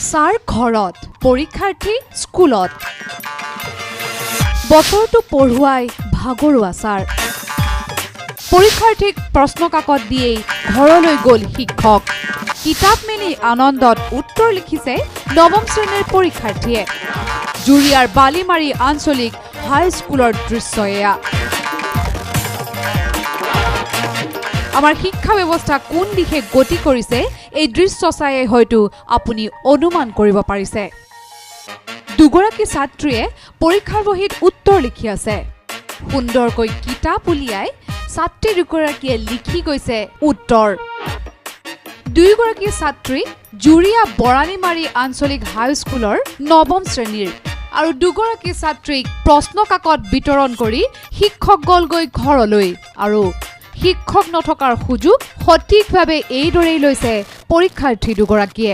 sir ঘৰত পৰীক্ষাৰ্থী স্কুলত বছৰটো পঢ়ুৱাই ভাগৰুৱা ছাৰ পৰীক্ষাৰ্থীক প্ৰশ্নকাকত দিয়েই ঘৰলৈ গ'ল শিক্ষক কিতাপ মেলি আনন্দত উত্তৰ লিখিছে নৱম শ্ৰেণীৰ পৰীক্ষাৰ্থীয়ে জুৰিয়াৰ বালিমাৰী আঞ্চলিক হাইস্কুলৰ দৃশ্য এয়া আমাৰ শিক্ষা ব্যৱস্থা কোন দিশে গতি কৰিছে এই দৃশ্য চাই হয়তো আপুনি অনুমান কৰিব পাৰিছে দুগৰাকী ছাত্ৰীয়ে পৰীক্ষাৰ বহীত উত্তৰ লিখি আছে সুন্দৰকৈ কিতাপ উলিয়াই ছাত্ৰী দুগৰাকীয়ে লিখি গৈছে উত্তৰ দুইগৰাকী ছাত্ৰী জুৰিয়া বৰালিমাৰী আঞ্চলিক হাইস্কুলৰ নৱম শ্ৰেণীৰ আৰু দুগৰাকী ছাত্ৰীক প্ৰশ্নকাকত বিতৰণ কৰি শিক্ষক গলগৈ ঘৰলৈ আৰু শিক্ষক নথকাৰ সুযোগ সঠিকভাৱে এইদৰেই লৈছে পৰীক্ষাৰ্থী দুগৰাকীয়ে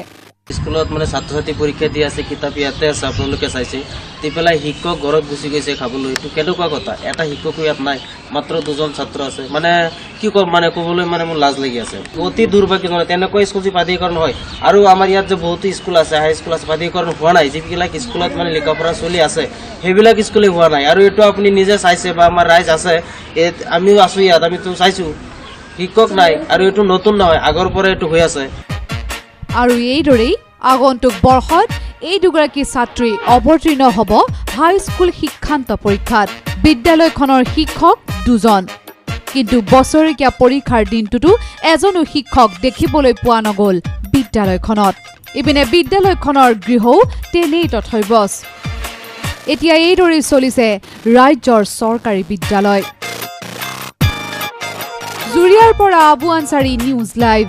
স্কুলত মানে ছাত্ৰ ছাত্ৰী পৰীক্ষা দি আছে কিতাপ ইয়াতে আছে আপোনালোকে চাইছে দি পেলাই শিক্ষক ঘৰত গুচি গৈছে খাবলৈ এইটো কেনেকুৱা কথা এটা শিক্ষকো ইয়াত নাই মাত্ৰ দুজন ছাত্ৰ আছে মানে কি কম মানে ক'বলৈ মানে মোৰ লাজ লাগি আছে অতি দুৰ্ভাগ্যজনক তেনেকুৱা স্কুল যি প্ৰাধিকৰণ হয় আৰু আমাৰ ইয়াত যে বহুতো স্কুল আছে হাই স্কুল আছে প্ৰাধিকৰণ হোৱা নাই যিবিলাক স্কুলত মানে লিখা পঢ়া চলি আছে সেইবিলাক স্কুলে হোৱা নাই আৰু এইটো আপুনি নিজে চাইছে বা আমাৰ ৰাইজ আছে আমিও আছোঁ ইয়াত আমিতো চাইছোঁ শিক্ষক নাই আৰু এইটো নতুন নহয় আগৰ পৰা এইটো হৈ আছে আৰু এইদৰেই আগন্তুক বৰ্ষত এই দুগৰাকী ছাত্ৰী অৱতীৰ্ণ হ'ব হাইস্কুল শিক্ষান্ত পৰীক্ষাত বিদ্যালয়খনৰ শিক্ষক দুজন কিন্তু বছৰেকীয়া পৰীক্ষাৰ দিনটোতো এজনো শিক্ষক দেখিবলৈ পোৱা নগ'ল বিদ্যালয়খনত ইপিনে বিদ্যালয়খনৰ গৃহও তেনেই তথৈবচ এতিয়া এইদৰেই চলিছে ৰাজ্যৰ চৰকাৰী বিদ্যালয় জুৰিয়াৰ পৰা আবু আনচাৰী নিউজ লাইভ